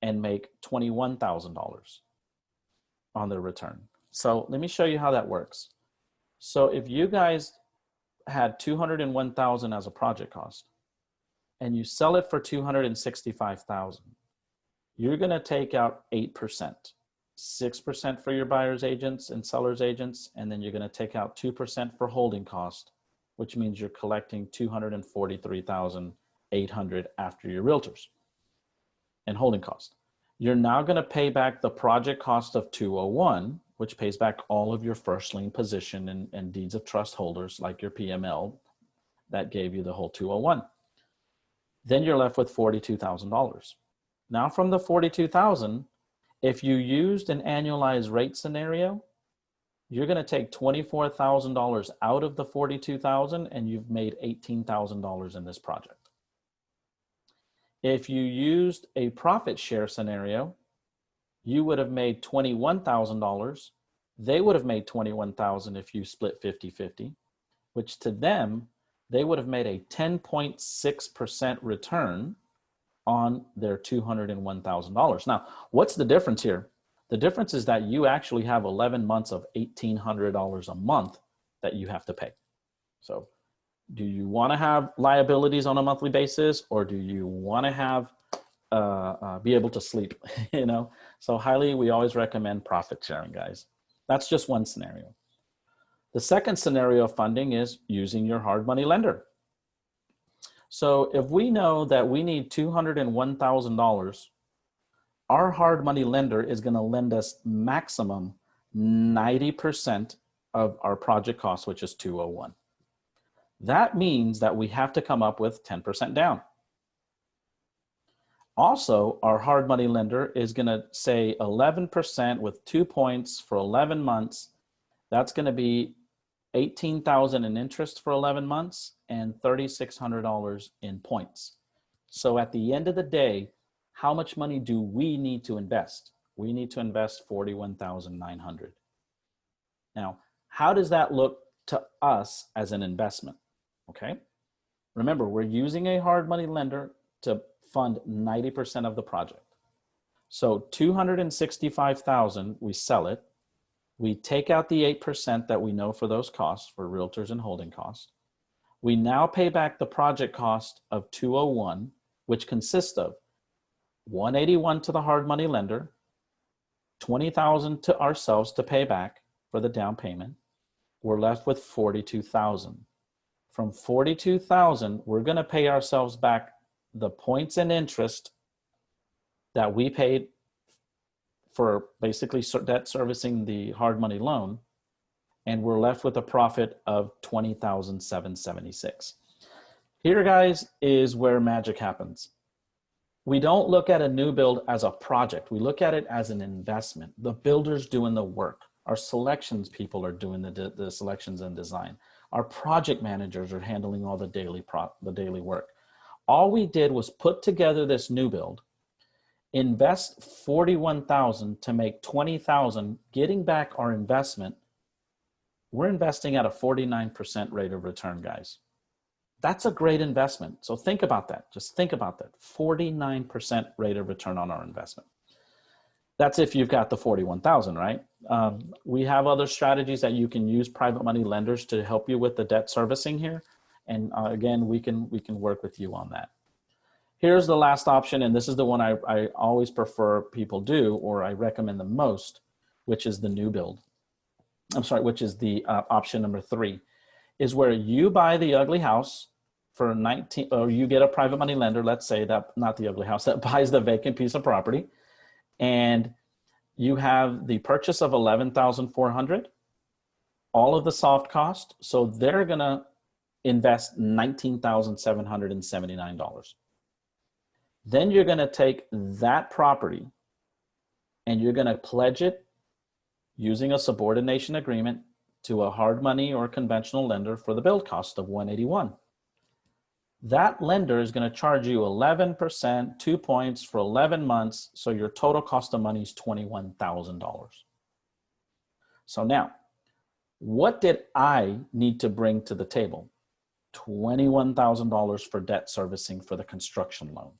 and make $21,000 on their return. So let me show you how that works. So if you guys had $201,000 as a project cost and you sell it for $265,000, you're going to take out 8%, 6% for your buyer's agents and seller's agents, and then you're going to take out 2% for holding cost, which means you're collecting $243,800 after your realtors and holding cost. You're now going to pay back the project cost of $201,000, which pays back all of your first lien position and deeds of trust holders like your PML that gave you the whole $201,000. Then you're left with $42,000. Now from the $42,000, if you used an annualized rate scenario, you're going to take $24,000 out of the $42,000 and you've made $18,000 in this project. If you used a profit share scenario, you would have made $21,000. They would have made $21,000 if you split 50-50, which to them, they would have made a 10.6% return on their $201,000. Now, what's the difference here? The difference is that you actually have 11 months of $1,800 a month that you have to pay. So do you want to have liabilities on a monthly basis, or do you want to have be able to sleep? So we always recommend profit sharing, guys. That's just one scenario. The second scenario of funding is using your hard money lender. So if we know that we need $201,000, our hard money lender is going to lend us maximum 90% of our project cost, which is $201,000. That means that we have to come up with 10% down. Also, our hard money lender is going to say 11% with 2 points for 11 months. That's going to be $18,000 in interest for 11 months and $3,600 in points. So at the end of the day, how much money do we need to invest? We need to invest $41,900. Now, how does that look to us as an investment? okay? Remember, we're using a hard money lender to fund 90% of the project. So 265,000, we sell it. We take out the 8% that we know for those costs, for realtors and holding costs. We now pay back the project cost of 201, which consists of 181 to the hard money lender, 20,000 to ourselves to pay back for the down payment. We're left with 42,000. From 42,000, we're going to pay ourselves back the points and interest that we paid for basically debt servicing the hard money loan, and we're left with a profit of 20,776. Here, guys, is where magic happens. We don't look at a new build as a project. We look at it as an investment. The builder's doing the work. Our selections people are doing the selections and design. Our project managers are handling all the daily work. All we did was put together this new build, invest 41,000 to make 20,000, getting back our investment. We're investing at a 49% rate of return, guys. That's a great investment. So think about that. Just think about that. 49% rate of return on our investment. That's if you've got the 41,000, right? We have other strategies that you can use, private money lenders, to help you with the debt servicing here. And again, we can work with you on that. Here's the last option, and this is the one I always prefer people do, or I recommend the most, which is the new build. I'm sorry, which is the option number 3, is where you buy the ugly house for 19, or you get a private money lender, let's say, that, not the ugly house, that buys the vacant piece of property, and you have the purchase of 11,400, all of the soft cost. So they're gonna invest $19,779. Then you're gonna take that property and you're gonna pledge it using a subordination agreement to a hard money or conventional lender for the build cost of 181. That lender is going to charge you 11%, 2 points for 11 months. So your total cost of money is $21,000. So now, what did I need to bring to the table? $21,000 for debt servicing for the construction loan.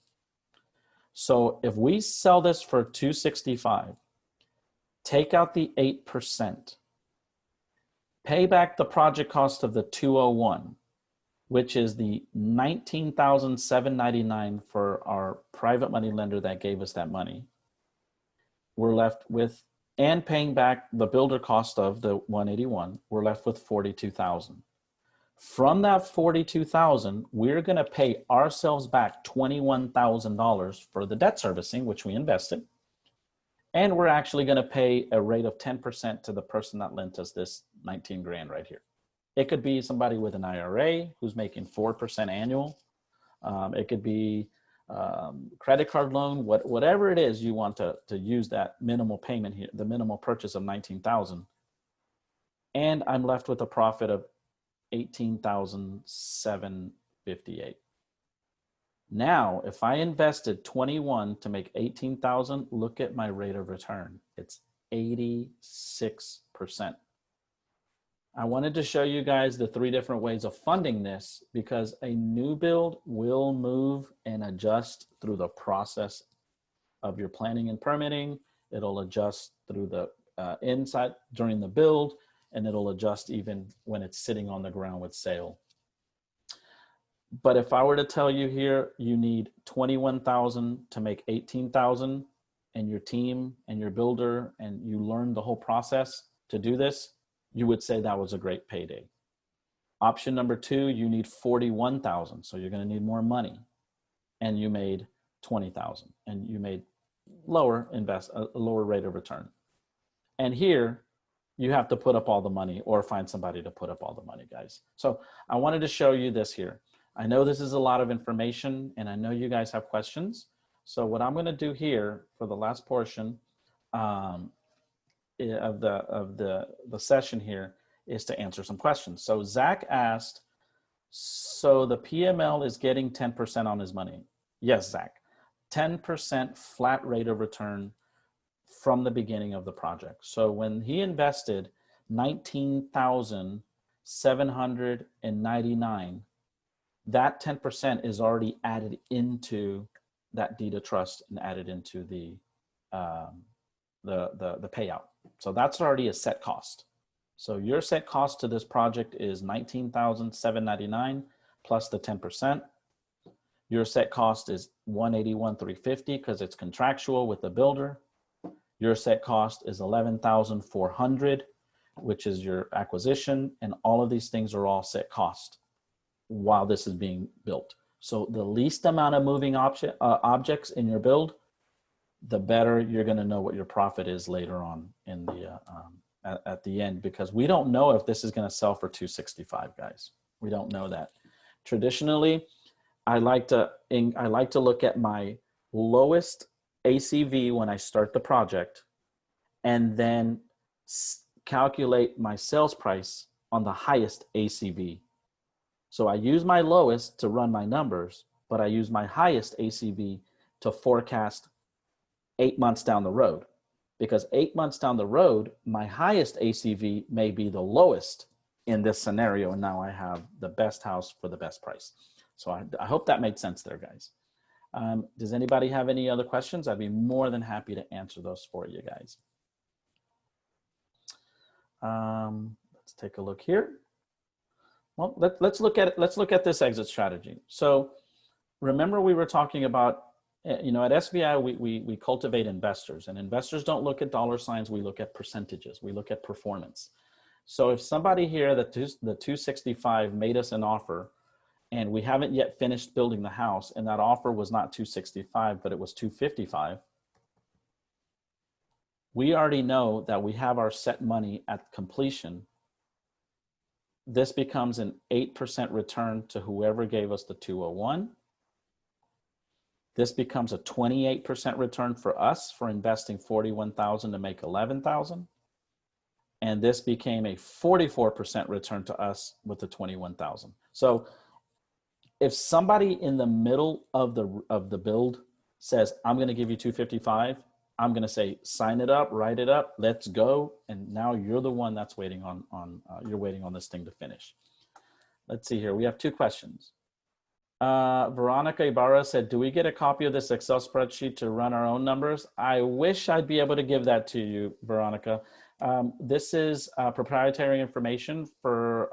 So if we sell this for $265, take out the 8%, pay back the project cost of the 201, which is the $19,799 for our private money lender that gave us that money. We're left with, and paying back the builder cost of the 181, we're left with 42,000. From that 42,000, we're going to pay ourselves back $21,000 for the debt servicing, which we invested. And we're actually going to pay a rate of 10% to the person that lent us this 19 grand right here. It could be somebody with an IRA who's making 4% annual. It could be credit card loan, whatever it is you want to use that minimal payment here, the minimal purchase of 19,000. And I'm left with a profit of 18,758. Now, if I invested 21 to make 18,000, look at my rate of return. It's 86%. I wanted to show you guys the 3 different ways of funding this, because a new build will move and adjust through the process of your planning and permitting. It'll adjust through the inside during the build, and it'll adjust even when it's sitting on the ground with sale. But if I were to tell you here, you need 21,000 to make 18,000, and your team and your builder, and you learn the whole process to do this, you would say that was a great payday. Option number 2, you need 41,000. So you're going to need more money, and you made 20,000, and you made a lower rate of return. And here you have to put up all the money or find somebody to put up all the money, guys. So I wanted to show you this here. I know this is a lot of information, and I know you guys have questions. So what I'm going to do here for the last portion of the session here is to answer some questions. So Zach asked, so the PML is getting 10% on his money? Yes, Zach, 10% flat rate of return from the beginning of the project. So when he invested $19,799, that 10% is already added into that deed of trust and added into the payout. So that's already a set cost. So your set cost to this project is $19,799 plus the 10%. Your set cost is $181,350 because it's contractual with the builder. Your set cost is $11,400, which is your acquisition, and all of these things are all set cost while this is being built. So the least amount of moving objects in your build, the better you're going to know what your profit is later on in the at the end, because we don't know if this is going to sell for $265, guys. We don't know that. Traditionally, I like to look at my lowest ACV when I start the project, and then calculate my sales price on the highest ACV. So I use my lowest to run my numbers, but I use my highest ACV to forecast 8 months down the road, because 8 months down the road, my highest ACV may be the lowest in this scenario. And now I have the best house for the best price. So I hope that made sense there, guys. Does anybody have any other questions? I'd be more than happy to answer those for you guys. Let's take a look here. Well, let's look at this exit strategy. So remember, we were talking about, you know, at SVI, we cultivate investors, and investors don't look at dollar signs. We look at percentages. We look at performance. So if somebody here, the 265 made us an offer, and we haven't yet finished building the house, and that offer was not 265, but it was 255, we already know that we have our set money at completion. This becomes an 8% return to whoever gave us the 201. This becomes a 28% return for us for investing $41,000 to make $11,000. And this became a 44% return to us with the $21,000. So if somebody in the middle of the build says, I'm going to give you 255, I'm going to say, sign it up, write it up, let's go. And now you're the one that's waiting you're waiting on this thing to finish. Let's see here. We have two questions. Veronica Ibarra said, do we get a copy of this Excel spreadsheet to run our own numbers? I wish I'd be able to give that to you, Veronica. This is proprietary information for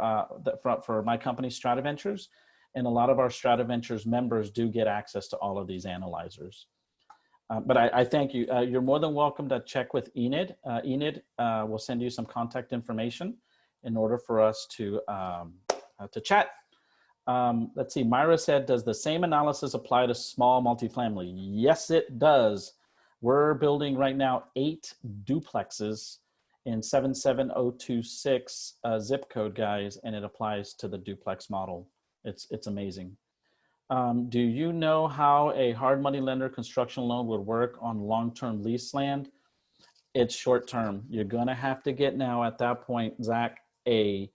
my company, StratiVentures. And a lot of our StratiVentures members do get access to all of these analyzers. But I thank you. You're more than welcome to check with Enid. Enid will send you some contact information in order for us to chat. Let's see, Myra said, does the same analysis apply to small multifamily? Yes, it does. We're building right now 8 duplexes in 77026 zip code, guys, and it applies to the duplex model. It's amazing. Do you know how a hard money lender construction loan would work on long-term lease land? It's short-term. You're gonna have to get now at that point, Zach, a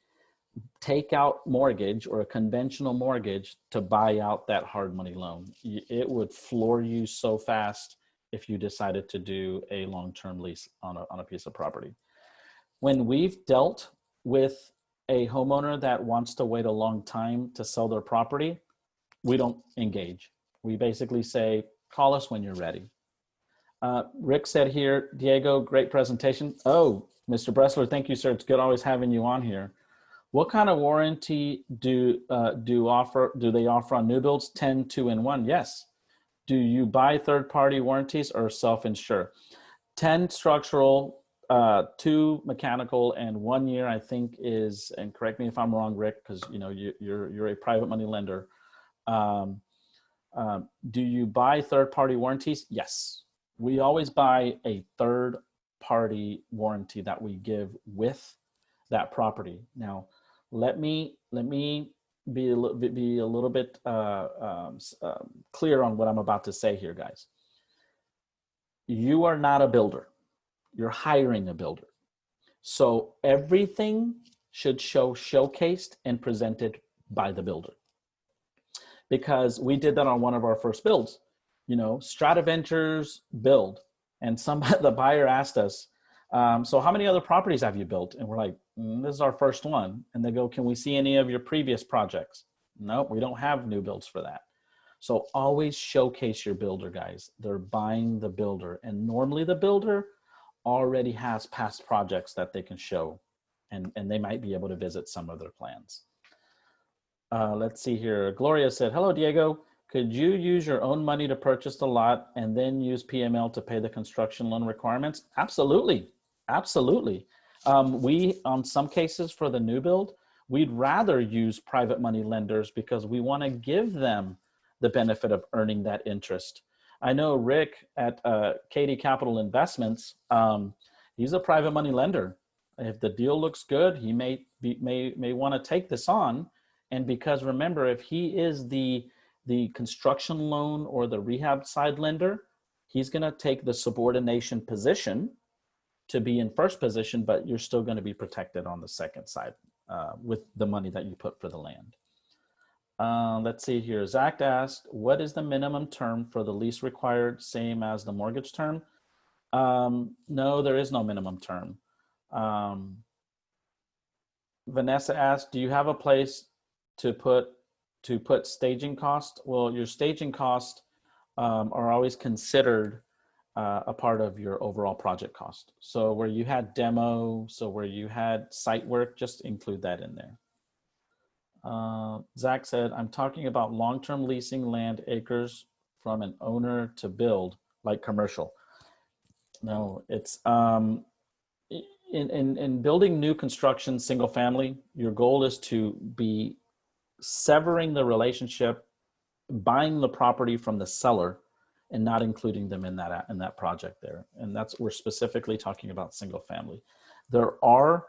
takeout mortgage or a conventional mortgage to buy out that hard money loan. It would floor you so fast if you decided to do a long-term lease on a piece of property. When we've dealt with a homeowner that wants to wait a long time to sell their property, we don't engage. We basically say, call us when you're ready. Rick said here, Diego, great presentation. Oh, Mr. Bressler, thank you, sir. It's good always having you on here. What kind of warranty do they offer on new builds? 10, 2, and 1. Yes. Do you buy third-party warranties or self-insure? 10 structural, 2 mechanical, and 1 year, I think is, and correct me if I'm wrong, Rick, because you know you're a private money lender. Do you buy third-party warranties? Yes. We always buy a third-party warranty that we give with that property. Now, let me be a little bit clear on what I'm about to say here, guys. You are not a builder. You're hiring a builder. So everything should showcased and presented by the builder. Because we did that on one of our first builds. You know, StratiVentures build, and the buyer asked us, so how many other properties have you built? And we're like, this is our first one. And they go, can we see any of your previous projects? Nope, we don't have new builds for that. So always showcase your builder, guys. They're buying the builder, and normally the builder already has past projects that they can show, and they might be able to visit some of their plans. Let's see here. Gloria said, hello, Diego. Could you use your own money to purchase the lot and then use PML to pay the construction loan requirements? Absolutely. Absolutely. We, on some cases for the new build, we'd rather use private money lenders because we want to give them the benefit of earning that interest. I know Rick at Katie Capital Investments, he's a private money lender. If the deal looks good, he may want to take this on. And because remember, if he is the construction loan or the rehab side lender, he's going to take the subordination position to be in first position, but you're still going to be protected on the second side with the money that you put for the land. Let's see here. Zach asked, what is the minimum term for the lease required, same as the mortgage term? No, there is no minimum term. Vanessa asked, do you have a place to put staging costs? Well, your staging costs are always considered a part of your overall project cost. So where you had demo, so where you had site work, just include that in there. Zach said, I'm talking about long-term leasing land acres from an owner to build, like commercial. No, it's in building new construction, single family, your goal is to be severing the relationship, buying the property from the seller and not including them in that project there. And we're specifically talking about single family. There are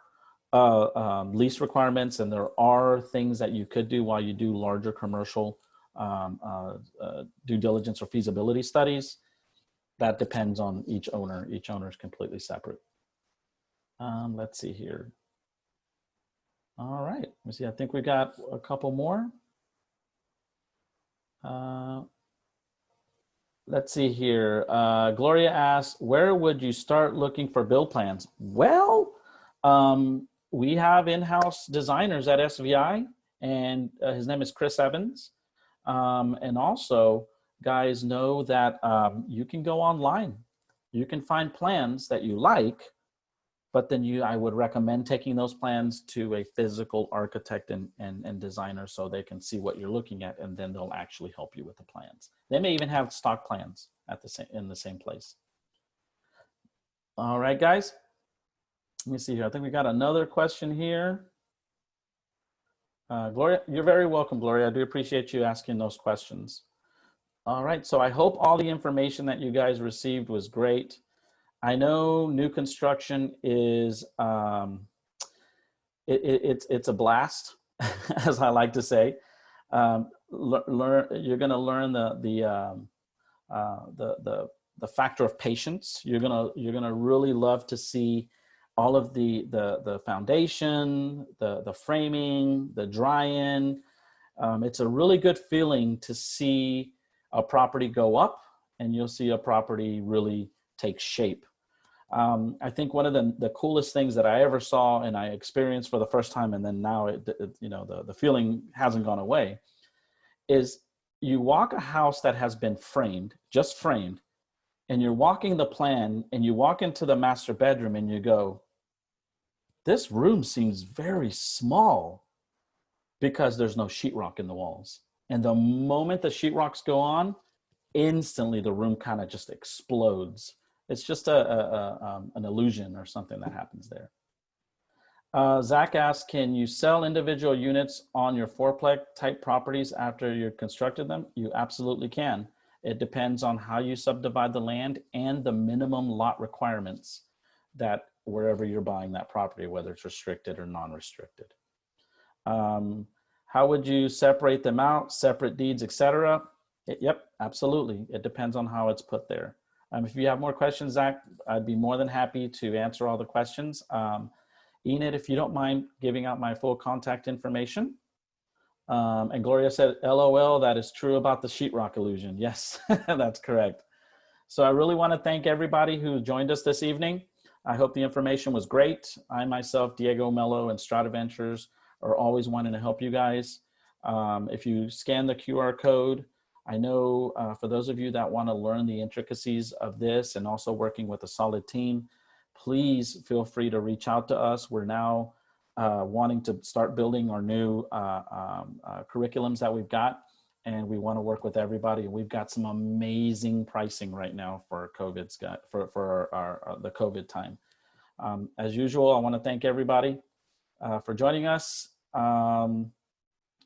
lease requirements, and there are things that you could do while you do larger commercial due diligence or feasibility studies. That depends on each owner. Each owner is completely separate. Let's see here. All right, let me see. I think we got a couple more. Let's see here. Gloria asks, where would you start looking for build plans? Well, we have in-house designers at SVI, and his name is Chris Evans. And also, guys, know that you can go online. You can find plans that you like, but then I would recommend taking those plans to a physical architect and designer so they can see what you're looking at, and then they'll actually help you with the plans. They may even have stock plans in the same place. All right, guys. Let me see here. I think we got another question here. Gloria, you're very welcome, Gloria. I do appreciate you asking those questions. All right, so I hope all the information that you guys received was great. I know new construction is, it's a blast, as I like to say. You're gonna learn the factor of patience. You're gonna really love to see all of the foundation, the framing, the dry-in. It's a really good feeling to see a property go up, and you'll see a property really take shape. I think one of the coolest things that I ever saw and I experienced for the first time, and then now the feeling hasn't gone away, is you walk a house that has been framed, just framed, and you're walking the plan, and you walk into the master bedroom and you go, this room seems very small because there's no sheetrock in the walls. And the moment the sheetrocks go on, instantly the room kind of just explodes. It's just an illusion or something that happens there. Zach asks, can you sell individual units on your fourplex type properties after you've constructed them? You absolutely can. It depends on how you subdivide the land and the minimum lot requirements that wherever you're buying that property, whether it's restricted or non-restricted. How would you separate them out, separate deeds, etc.? Yep, absolutely. It depends on how it's put there. If you have more questions, Zach, I'd be more than happy to answer all the questions. Enid, if you don't mind giving out my full contact information. And Gloria said, LOL, that is true about the sheetrock illusion. Yes, that's correct. So I really want to thank everybody who joined us this evening. I hope the information was great. I myself, Diego, Melo, and StratiVentures are always wanting to help you guys. If you scan the QR code, I know for those of you that want to learn the intricacies of this and also working with a solid team, please feel free to reach out to us. We're now wanting to start building our new curriculums that we've got, and we want to work with everybody. We've got some amazing pricing right now for COVID's for the COVID time. As usual, I want to thank everybody for joining us.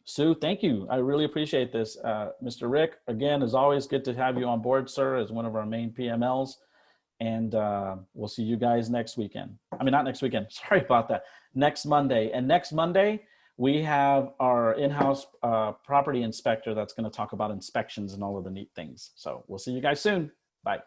Sue, thank you. I really appreciate this. Mr. Rick, again, as always, good to have you on board, sir, as one of our main PMLs. And we'll see you guys next weekend. I mean, not next weekend. Sorry about that. Next Monday. And next Monday, we have our in-house property inspector that's going to talk about inspections and all of the neat things. So we'll see you guys soon. Bye.